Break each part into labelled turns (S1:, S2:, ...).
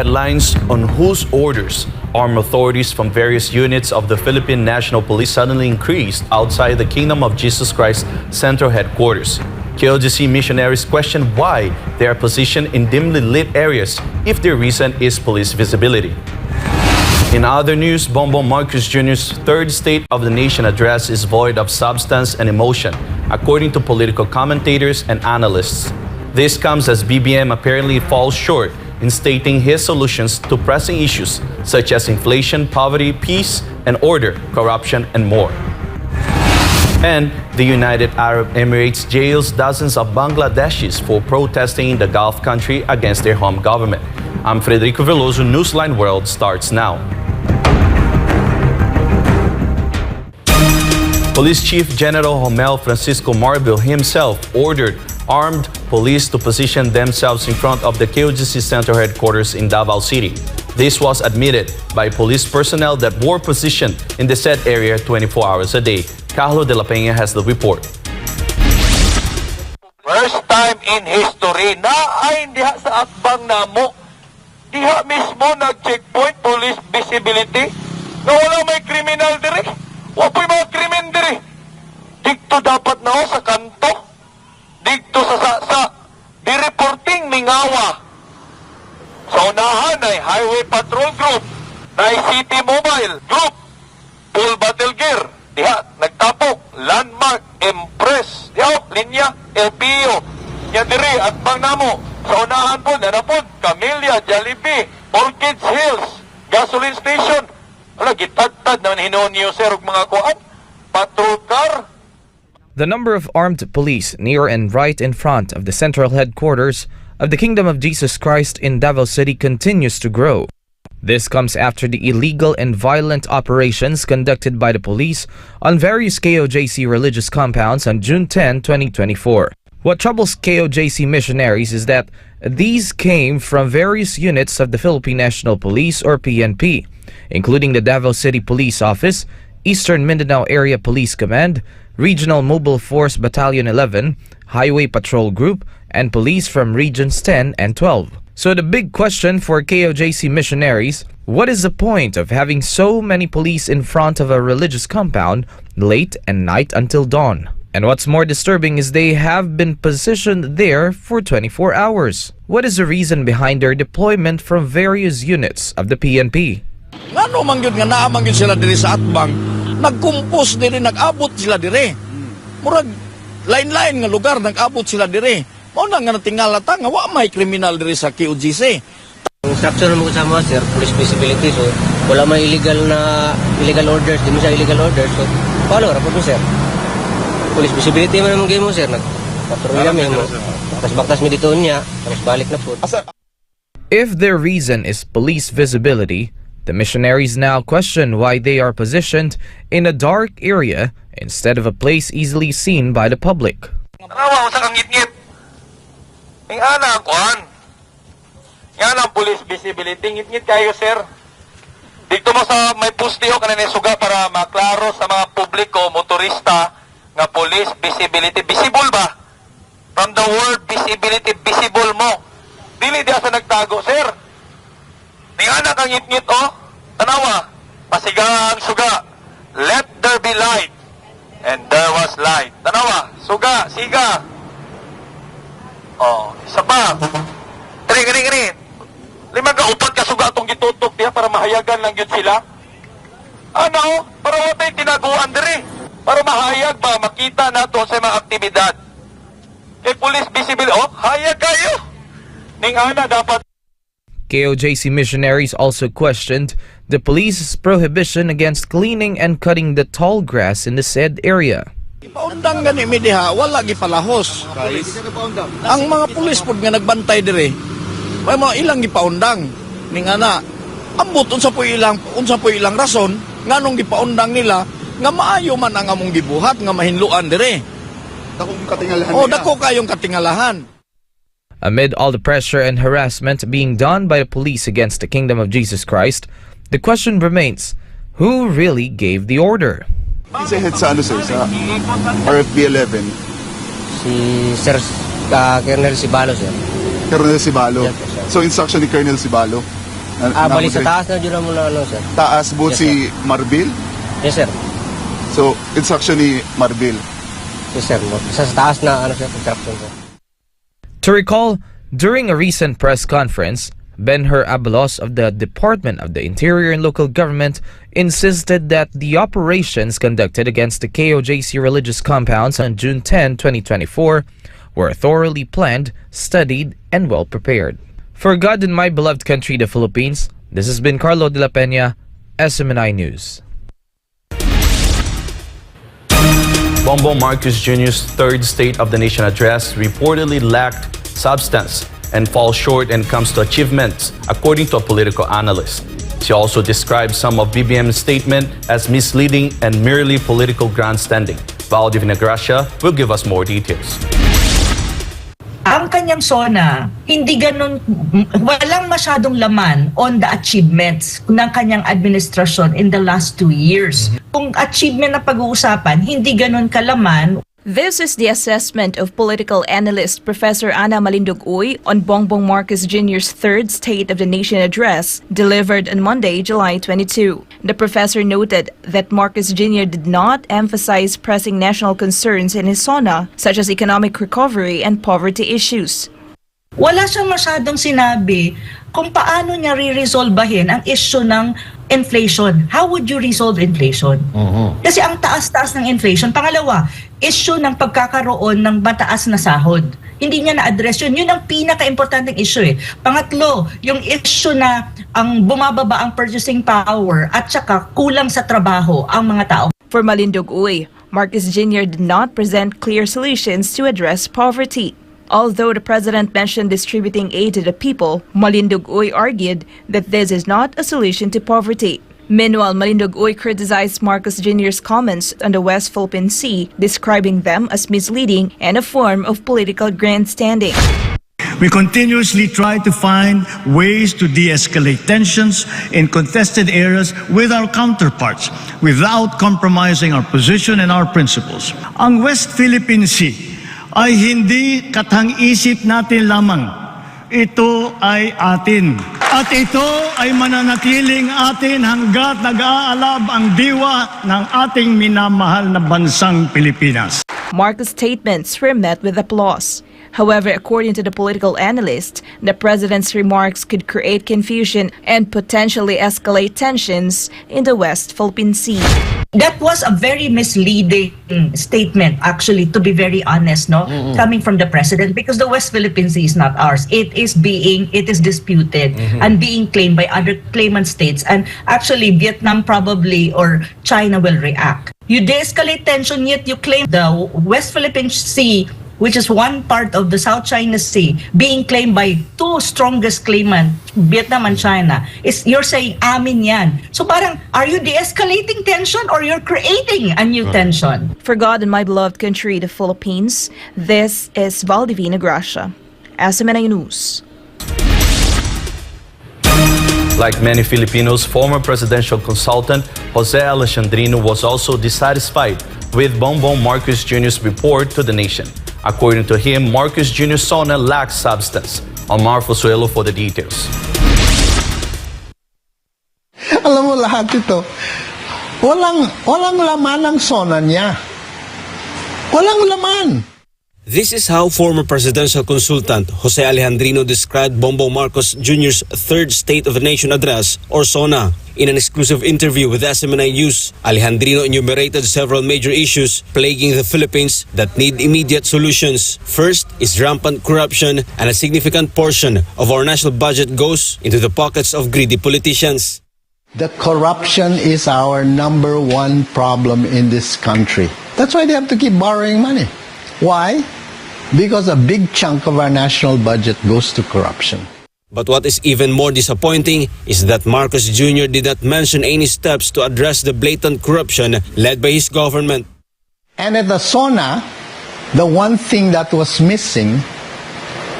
S1: headlines on whose orders armed authorities from various units of the Philippine National Police suddenly increased outside the Kingdom of Jesus Christ Central headquarters. KOJC missionaries question why they are positioned in dimly lit areas if their reason is police visibility. In other news, Bongbong Marcos Jr.'s third State of the Nation address is void of substance and emotion, according to political commentators and analysts. This comes as BBM apparently falls short in stating his solutions to pressing issues such as inflation, poverty, peace and order, corruption, and more. And the United Arab Emirates jails dozens of Bangladeshis for protesting in the Gulf country against their home government. I'm Frederico Velloso. Newsline World starts now. Police Chief General Romel Francisco Marbil himself ordered armed police to position themselves in front of the KOJC Central headquarters in Davao City. This was admitted by police personnel that were positioned in the said area 24 hours a day. Carlo de la Peña has the report.
S2: First time in history na ay diha sa atbang namo. Diha mismo nag-checkpoint police visibility na wala may kriminal diri. Wapoy mga krimen diri. Dito dapat na sa kanto. Dito sa di-reporting mingawa. Sa unahan ay Highway Patrol Group, na City Mobile Group, full battle gear, diha, nagtapok, Landmark, Impress, diha, Linya, LPO, yan diri, at Bangnamo. Sa unahan po, nanapod, Camellia, Jollibee, Orchids Hills, gasoline station, wala, gitad-tad naman hinoon niyo, sir, mga kuan, patrol car.
S3: The number of armed police near and right in front of the central headquarters of the Kingdom of Jesus Christ in Davao City continues to grow. This comes after the illegal and violent operations conducted by the police on various KOJC religious compounds on June 10, 2024. What troubles KOJC missionaries is that these came from various units of the Philippine National Police or PNP, including the Davao City Police Office, Eastern Mindanao Area Police Command, Regional Mobile Force Battalion 11, Highway Patrol Group, and police from Regions 10 and 12. So the big question for KOJC missionaries, what is the point of having so many police in front of a religious compound late and night until dawn? And what's more disturbing is they have been positioned there for 24 hours. What is the reason behind their deployment from various units of the PNP?
S4: Ngano man gyud nga naa man gyud sila diri sa atbang, nagkumpos diri, nag-abot sila diri. Murag lain-lain nga lugar nag-abot sila diri. Mao na nga natingala ta nga wa may kriminal diri sa KOJC.
S5: Instruction mo sa mga sir, police visibility, so wala may illegal orders, di mo siya illegal orders, so paano rapod mo sir? Police visibility man ang mo sir, nagpatrolya mo, baktas mi dito niya, tapos balik na po.
S3: If their reason is police visibility, the missionaries now question why they are positioned in a dark area instead of a place easily seen by the public.
S2: Tanawa sa kangit-ngit. Ing ana kuan. Yan ang police visibility. Ngit-ngit kayo, sir. Dito mo sa may pustiho kanina suga para maklaro sa mga publiko, motorista, nga police visibility. Visible ba? From the word visibility, visible mo. Dili diya sa nagtago, sir. Ning ana kang ngit-ngit, oh. Tanawa. Pasigang suga. Let there be light. And there was light. Tanawa. Suga. Siga. Oh, isa pa. Kani. Lima ka upat ka suga itong gitutok diya para mahayagan lang yun sila. Ano? Para watay tinaguan diri. Para mahayag ba, makita nato sa mga aktibidad. Kay police visible, oh, hayag kayo. Ning ana dapat.
S3: KOJC missionaries also questioned the police's prohibition against cleaning and cutting the tall grass in the said area.
S4: Paundang gani mi diha, wala gipalahos. Ang mga pulis pud nga nagbantay diri, may mga ilang gipaundang. Ning ana, ambot unsa po ilang rason nganong gipaundang nila nga maayo man ang among gibuhat nga mahinluan diri.
S6: Dakong katingalahan.
S4: Oh, dako kayong katingalahan.
S3: Amid all the pressure and harassment being done by the police against the Kingdom of Jesus Christ, the question remains, who really gave the order?
S6: Sa head sa ano sir, sa RFB 11?
S5: Si Sir Colonel Sibalo, sir.
S6: Colonel Sibalo.
S5: Yes, sir.
S6: So instruction ni Colonel Sibalo.
S5: Bali sa taas na dyan muna, sir.
S6: Taas po
S5: Yes,
S6: si Marbil.
S5: Yes, sir.
S6: So, instruction ni Marbil.
S5: Yes, sir. Sa taas na, sir, construction, sir.
S3: To recall, during a recent press conference, Ben-Hur Abalos of the Department of the Interior and Local Government insisted that the operations conducted against the KOJC religious compounds on June 10, 2024 were thoroughly planned, studied, and well prepared. For God and my beloved country, the Philippines, this has been Carlo de la Peña, SMNI News.
S1: Bongbong Marcos Jr.'s third State of the Nation address reportedly lacked substance and falls short when it comes to achievements, according to a political analyst. She also described some of BBM's statement as misleading and merely political grandstanding. Val Divinagracia will give us more details.
S7: Ang kanyang SONA, hindi ganun, walang masyadong laman on the achievements ng kanyang administrasyon in the last 2 years. Kung achievement na pag-uusapan, hindi ganun kalaman.
S8: This is the assessment of political analyst Professor Ana Malindog-Uy on Bongbong Marcos Jr.'s third State of the Nation address delivered on Monday, July 22. The professor noted that Marcos Jr. did not emphasize pressing national concerns in his SONA, such as economic recovery and poverty issues.
S7: Wala siyang masyadong sinabi kung paano niya re-resolbahin ang issue ng inflation. How would you resolve inflation? Kasi ang taas-taas ng inflation. Pangalawa, issue ng pagkakaroon ng mataas na sahod. Hindi niya na-address yun. Yun ang pinaka-importanting issue eh. Pangatlo, yung issue na ang bumababa ang purchasing power at saka kulang sa trabaho ang mga tao.
S8: For Malindog-Uy, Marcos Jr. did not present clear solutions to address poverty. Although the president mentioned distributing aid to the people, Malindog-Uy argued that this is not a solution to poverty. Meanwhile, Malindog-Uy criticized Marcos Jr.'s comments on the West Philippine Sea, describing them as misleading and a form of political grandstanding.
S9: We continuously try to find ways to de-escalate tensions in contested areas with our counterparts without compromising our position and our principles. Ang West Philippine Sea ay hindi katang-isip natin lamang. Ito ay atin. At ito ay mananatiling atin hanggat nag-aalab ang diwa ng ating minamahal na bansang Pilipinas.
S8: Marcos' statements were met with applause. However, according to the political analyst, the president's remarks could create confusion and potentially escalate tensions in the West Philippine Sea.
S7: That was a very misleading statement, actually, to be very honest, no? Coming from the president, because the West Philippine Sea is not ours. It is disputed and being claimed by other claimant states. And actually, Vietnam probably or China will react. You de-escalate tension, yet you claim the West Philippine Sea, which is one part of the South China Sea, being claimed by two strongest claimants, Vietnam and China, you're saying, amin yan. So parang, are you de-escalating tension or you're creating a new tension?
S8: For God and my beloved country, the Philippines, this is Val Divinagracia, SMNI News.
S1: Like many Filipinos, former presidential consultant Jose Alejandrino was also dissatisfied with Bongbong Marcos Jr.'s report to the nation. According to him, Marcos Jr.'s SONA lacks substance. Omar Fusuelo for the details.
S10: Alam mo lahat ito, walang laman ang SONA niya. Walang laman.
S11: This is how former presidential consultant Jose Alejandrino described Bongbong Marcos Jr.'s third State of the Nation address, or SONA. In an exclusive interview with SMNI News, Alejandrino enumerated several major issues plaguing the Philippines that need immediate solutions. First is rampant corruption, and a significant portion of our national budget goes into the pockets of greedy politicians.
S10: The corruption is our number one problem in this country. That's why they have to keep borrowing money. Why? Because a big chunk of our national budget goes to corruption.
S11: But what is even more disappointing is that Marcos Jr. did not mention any steps to address the blatant corruption led by his government.
S10: And at the SONA, the one thing that was missing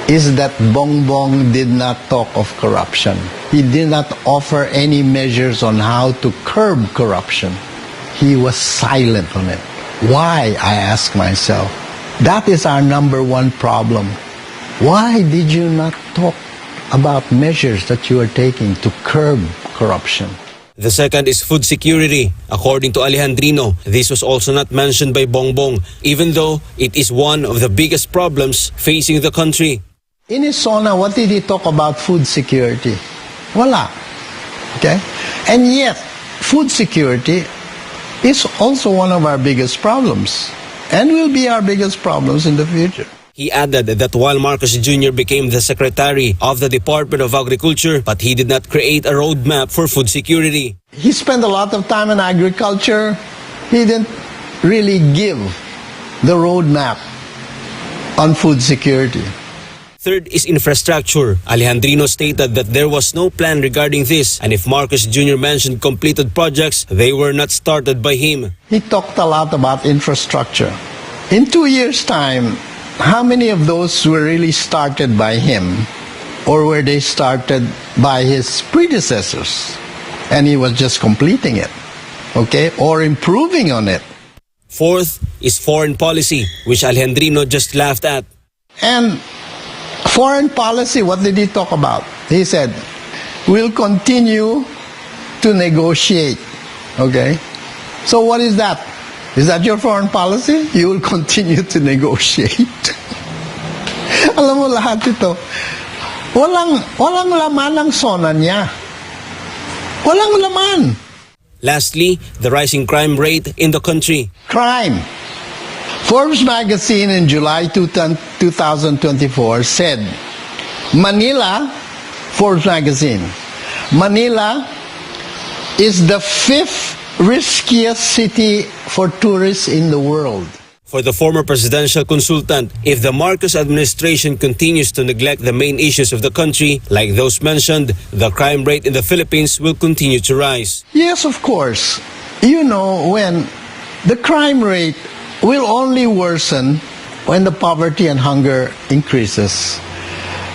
S10: is that Bongbong did not talk of corruption. He did not offer any measures on how to curb corruption. He was silent on it. Why, I ask myself. That is our number one problem. Why did you not talk about measures that you are taking to curb corruption.
S11: The second is food security. According to Alejandrino, this was also not mentioned by Bongbong, even though it is one of the biggest problems facing the country.
S10: In his SONA, what did he talk about food security? Wala. Okay? And yet, food security is also one of our biggest problems and will be our biggest problems in the future.
S11: He added that while Marcos Jr. became the Secretary of the Department of Agriculture, but he did not create a roadmap for food security.
S10: He spent a lot of time in agriculture. He didn't really give the roadmap on food security.
S11: Third is infrastructure. Alejandrino stated that there was no plan regarding this, and if Marcos Jr. mentioned completed projects, they were not started by him.
S10: He talked a lot about infrastructure. In 2 years' time, how many of those were really started by him, or were they started by his predecessors and he was just completing it, okay, or improving on it?
S11: Fourth is foreign policy, which Alejandrino just laughed at.
S10: And foreign policy, what did he talk about? He said, we'll continue to negotiate, okay? So what is that? Is that your foreign policy? You will continue to negotiate. Alam mo lahat ito. Walang laman ang SONA niya. Walang laman.
S11: Lastly, the rising crime rate in the country.
S10: Crime. Forbes magazine in July 2024 said, Manila, Forbes magazine, Manila is the 5th riskiest city for tourists in the world.
S11: For the former presidential consultant, if the Marcos administration continues to neglect the main issues of the country, like those mentioned, the crime rate in the Philippines will continue to rise.
S10: Yes, of course. You know, when the crime rate will only worsen when the poverty and hunger increases.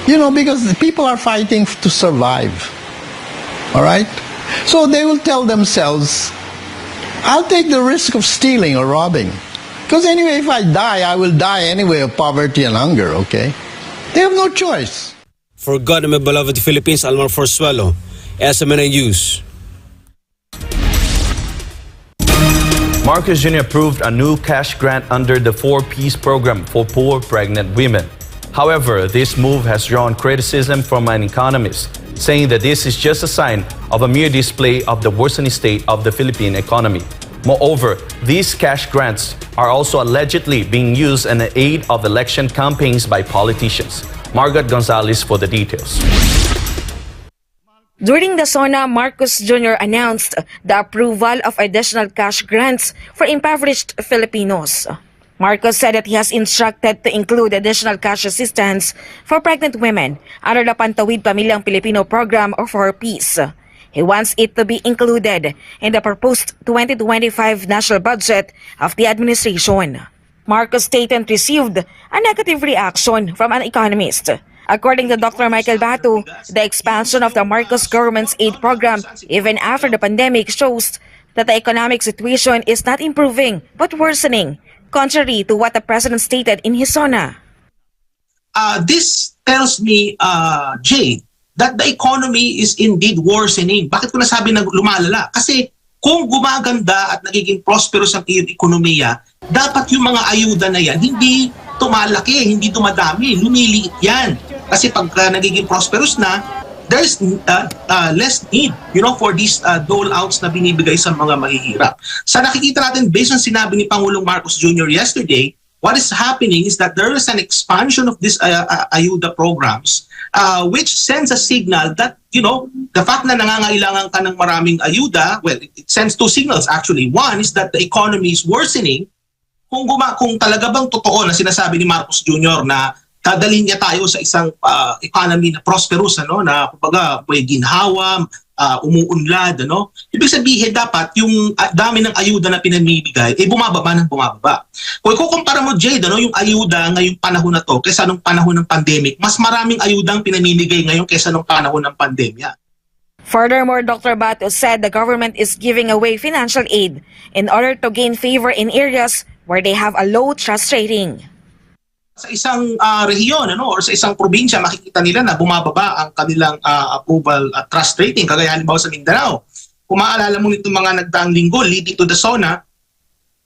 S10: You know, because the people are fighting to survive. All right? So they will tell themselves, I'll take the risk of stealing or robbing. Because anyway, if I die, I will die anyway of poverty and hunger, okay? They have no choice.
S11: For God and my beloved Philippines, Almar Forzuelo, SMNA News.
S1: Marcos Jr. approved a new cash grant under the 4Ps program for poor pregnant women. However, this move has drawn criticism from an economist, saying that this is just a sign of a mere display of the worsening state of the Philippine economy. Moreover, these cash grants are also allegedly being used in the aid of election campaigns by politicians. Margaret Gonzalez for the details.
S12: During the SONA, Marcos Jr. announced the approval of additional cash grants for impoverished Filipinos. Marcos said that he has instructed to include additional cash assistance for pregnant women under the Pantawid Pamilyang Pilipino program or 4Ps. He wants it to be included in the proposed 2025 national budget of the administration. Marcos' statement received a negative reaction from an economist. According to Dr. Michael Batu, the expansion of the Marcos government's aid program even after the pandemic shows that the economic situation is not improving but worsening, contrary to what the president stated in his SONA.
S13: This tells me, Jay, that the economy is indeed worsening. Bakit ko nasabi na lumalala? Kasi kung gumaganda at nagiging prosperous ang iyong ekonomiya, dapat yung mga ayuda na yan, hindi tumalaki, hindi dumadami, lumiliit yan. Kasi pagka nagiging prosperous na, there's less need, for these dole-outs na binibigay sa mga mahihirap. Sa nakikita natin, based on sinabi ni Pangulong Marcos Jr. yesterday, what is happening is that there is an expansion of these ayuda programs, which sends a signal that, the fact na nangangailangan ka ng maraming ayuda, well, it sends two signals actually. One is that the economy is worsening. Kung talaga bang totoo na sinasabi ni Marcos Jr. na dadalhin niya tayo sa isang economy na prosperous, na kumbaga may ginhawa, umuunlad, ibig sabihin dapat yung dami ng ayuda na pinamimigay bumababa ng bumababa. Kung ikukumpara mo, Jade, yung ayuda ngayong panahon na to kaysa nung panahon ng pandemic, mas maraming ayudang pinamimigay ngayon kaysa nung panahon ng pandemya.
S12: Furthermore, Dr. Bato said the government is giving away financial aid in order to gain favor in areas where they have a low trust rating.
S13: Sa isang rehiyon or sa isang probinsya, makikita nila na bumababa ang kanilang approval trust rating. Kagaya halimbawa sa Mindanao. Kung maaalala mo nitong mga nagdaang linggo leading to the SONA,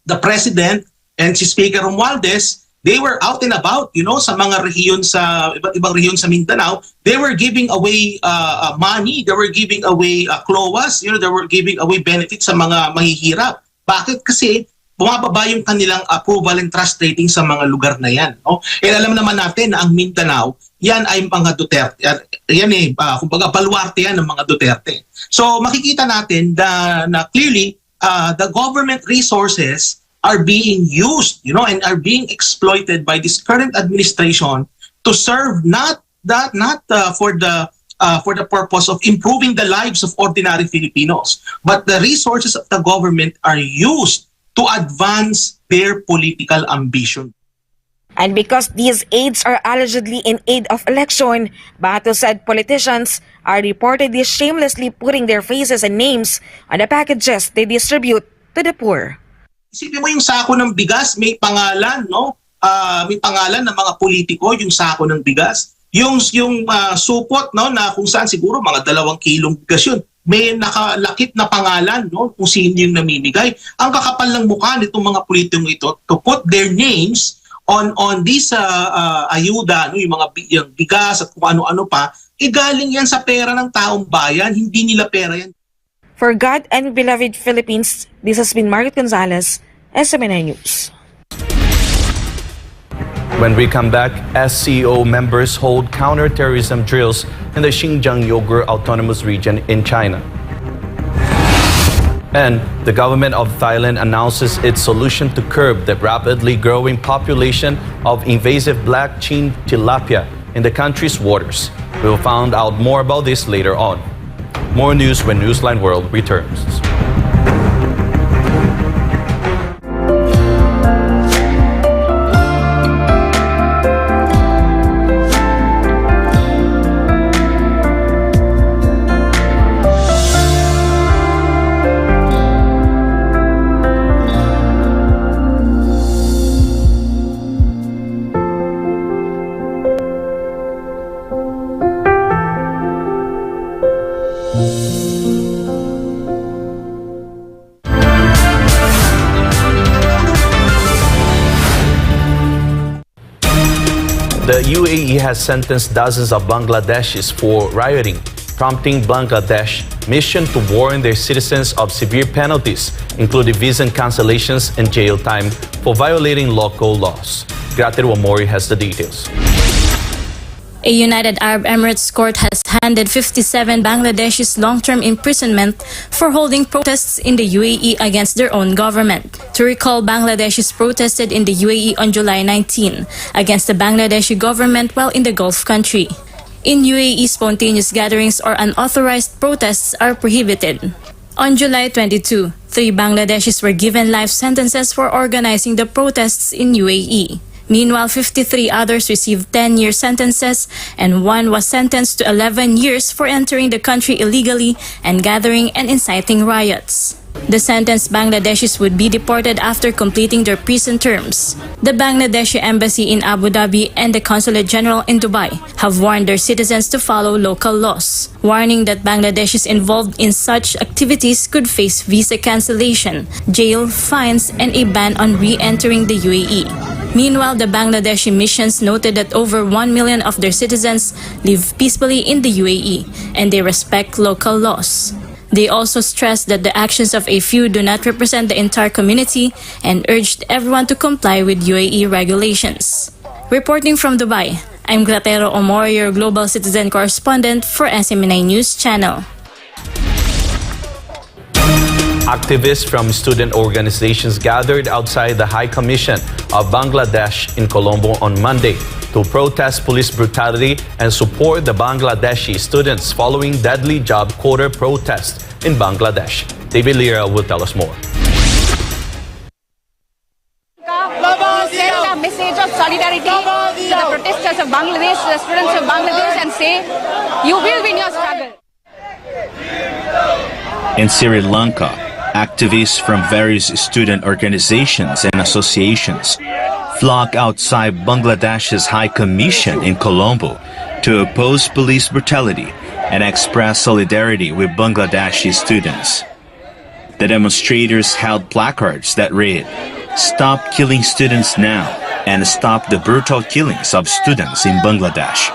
S13: the President and si Speaker Romualdez, they were out and about, sa mga rehiyon sa iba't ibang rehiyon sa Mindanao. They were giving away money, they were giving away CLOAs, they were giving away benefits sa mga mahihirap. Bakit? Kasi bumababa yung kanilang approval and trust rating sa mga lugar na yan. Alam naman natin na ang Mindanao, yan ay mga Duterte. Kumbaga baluarte yan ng mga Duterte. So makikita natin na clearly the government resources are being used, and are being exploited by this current administration to serve not for the purpose of improving the lives of ordinary Filipinos, but the resources of the government are used to advance their political ambition.
S12: And because these aids are allegedly in aid of election, Bato said politicians are reportedly shamelessly putting their faces and names on the packages they distribute to the poor.
S13: Isipin mo yung sako ng bigas, may pangalan, may pangalan ng mga politiko, yung sako ng bigas. Yung supot, na kung saan siguro mga 2 kilong bigas yun. May nakalakip na pangalan, kung sino yung namimigay. Ang kakapal ng mukha nitong mga politikong ito to put their names on this ayuda, yung mga yung bigas at kung ano-ano pa, galing yan sa pera ng taong bayan, hindi nila pera yan.
S12: For God and beloved Philippines, this has been Margaret Gonzalez, SMNI News.
S1: When we come back, SCO members hold counter-terrorism drills in the Xinjiang Uyghur Autonomous Region in China. And the government of Thailand announces its solution to curb the rapidly growing population of invasive Blackchin tilapia in the country's waters. We will find out more about this later on. More news when Newsline World returns. The UAE has sentenced dozens of Bangladeshis for rioting, prompting Bangladesh mission to warn their citizens of severe penalties, including visa cancellations and jail time for violating local laws. Grater Wamori has the details.
S14: A United Arab Emirates court has handed 57 Bangladeshis long-term imprisonment for holding protests in the UAE against their own government. To recall, Bangladeshis protested in the UAE on July 19 against the Bangladeshi government while in the Gulf country. In UAE, spontaneous gatherings or unauthorized protests are prohibited. On July 22, 3 Bangladeshis were given life sentences for organizing the protests in UAE. Meanwhile, 53 others received 10-year sentences and 1 was sentenced to 11 years for entering the country illegally and gathering and inciting riots. The sentenced Bangladeshis would be deported after completing their prison terms. The Bangladeshi embassy in Abu Dhabi and the Consulate General in Dubai have warned their citizens to follow local laws, warning that Bangladeshis involved in such activities could face visa cancellation, jail, fines, and a ban on re-entering the UAE. Meanwhile, the Bangladeshi missions noted that over 1 million of their citizens live peacefully in the UAE and they respect local laws. They also stressed that the actions of a few do not represent the entire community and urged everyone to comply with UAE regulations. Reporting from Dubai, I'm Gratero Omor, your global citizen correspondent for SMNI News Channel.
S1: Activists from student organizations gathered outside the High Commission of Bangladesh in Colombo on Monday to protest police brutality and support the Bangladeshi students following deadly job quota protest in Bangladesh. David Lira will tell us more.
S15: Send a message of solidarity to the protesters of Bangladesh, the students of Bangladesh, and say, you will win your struggle.
S16: In Sri Lanka, activists from various student organizations and associations flock outside Bangladesh's High Commission in Colombo to oppose police brutality and express solidarity with Bangladeshi students. The demonstrators held placards that read, "Stop killing students now and stop the brutal killings of students in Bangladesh."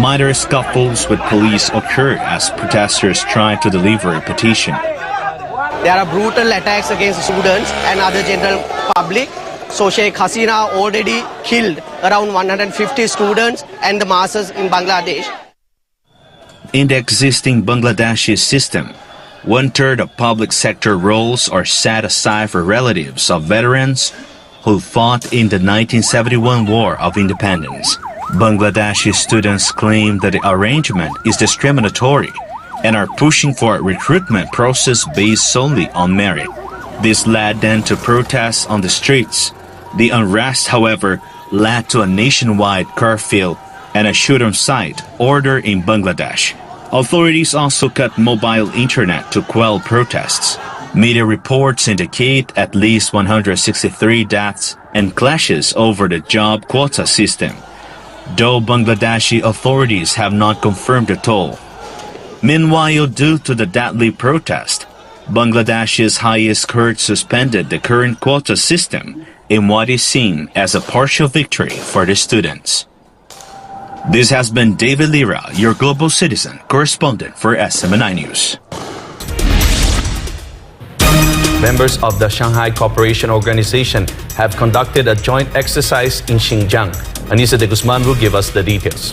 S16: Minor scuffles with police occurred as protesters tried to deliver a petition.
S17: There are brutal attacks against students and other general public. So Sheikh Hasina already killed around 150 students and the masses in Bangladesh.
S16: In the existing Bangladeshi system, 1/3 of public sector roles are set aside for relatives of veterans who fought in the 1971 War of Independence. Bangladeshi students claim that the arrangement is discriminatory and are pushing for a recruitment process based solely on merit. This led them to protests on the streets. The unrest, however, led to a nationwide curfew and a shoot-on-sight order in Bangladesh. Authorities also cut mobile internet to quell protests. Media reports indicate at least 163 deaths and clashes over the job quota system, though Bangladeshi authorities have not confirmed the toll. Meanwhile, due to the deadly protest, Bangladesh's highest court suspended the current quota system in what is seen as a partial victory for the students. This has been David Lira, your global citizen correspondent for SMNI News.
S1: Members of the Shanghai Cooperation Organization have conducted a joint exercise in Xinjiang. Anissa de Guzman will give us the details.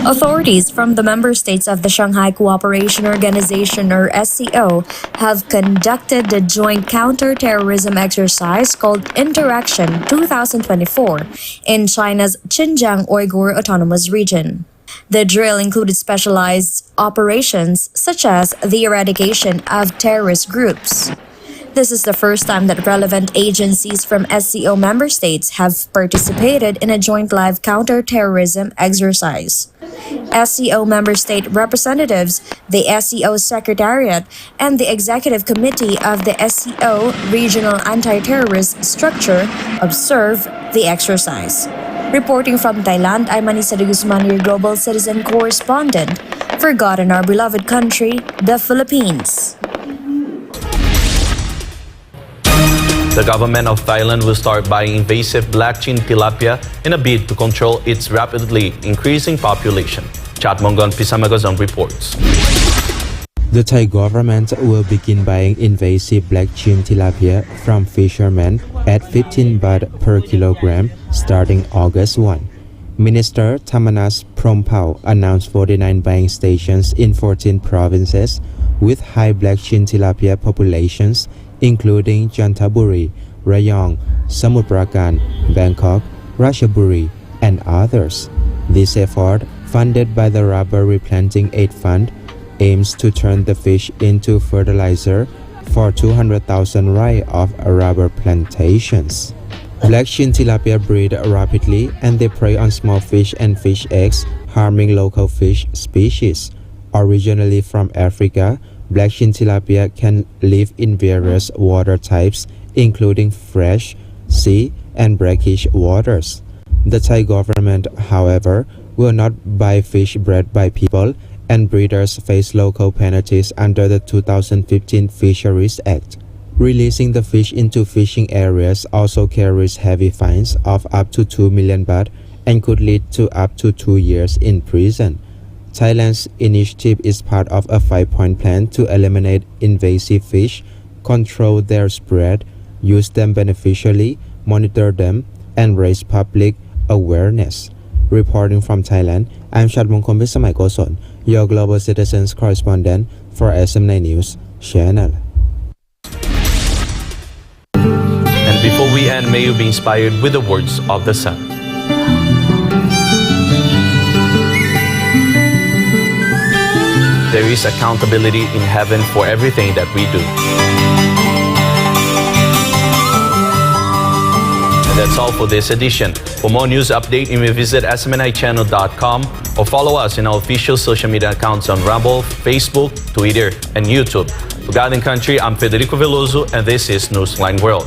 S18: Authorities from the member states of the Shanghai Cooperation Organization, or SCO, have conducted the joint counter-terrorism exercise called Interaction 2024 in China's Xinjiang Uyghur Autonomous Region. The drill included specialized operations such as the eradication of terrorist groups. This is the first time that relevant agencies from SCO member states have participated in a joint live counter-terrorism exercise. SCO member state representatives, the SCO Secretariat, and the Executive Committee of the SCO Regional Anti-Terrorist Structure observe the exercise. Reporting from Thailand, I'm Anissa de Guzman, your global citizen correspondent, forgotten our beloved country, the Philippines.
S1: The government of Thailand will start buying invasive Blackchin tilapia in a bid to control its rapidly increasing population. Chatmongon Pisamagazon reports.
S19: The Thai government will begin buying invasive Blackchin tilapia from fishermen at 15 baht per kilogram starting August 1. Minister Thamanas Prompao announced 49 buying stations in 14 provinces with high Blackchin tilapia populations, including Chanthaburi, Rayong, Samut Prakan, Bangkok, Ratchaburi, and others. This effort, funded by the Rubber Replanting Aid Fund, aims to turn the fish into fertilizer for 200,000 rai of rubber plantations. Blackchin tilapia breed rapidly and they prey on small fish and fish eggs, harming local fish species. Originally from Africa, Blackchin tilapia can live in various water types, including fresh, sea, and brackish waters. The Thai government, however, will not buy fish bred by people, and breeders face local penalties under the 2015 Fisheries Act. Releasing the fish into fishing areas also carries heavy fines of up to 2 million baht and could lead to up to 2 years in prison. Thailand's initiative is part of a 5-point plan to eliminate invasive fish, control their spread, use them beneficially, monitor them, and raise public awareness. Reporting from Thailand, I'm Chatmongon Pisamagazon, your global citizens correspondent for SMNI News Channel.
S1: And before we end, may you be inspired with the words of the sun. There is accountability in heaven for everything that we do. And that's That's all for this edition. For more news update, you may visit smnichannel.com or follow us in our official social media accounts on Rumble, Facebook, Twitter, and YouTube. For God and Country, I'm Frederico Velloso, and this is Newsline World.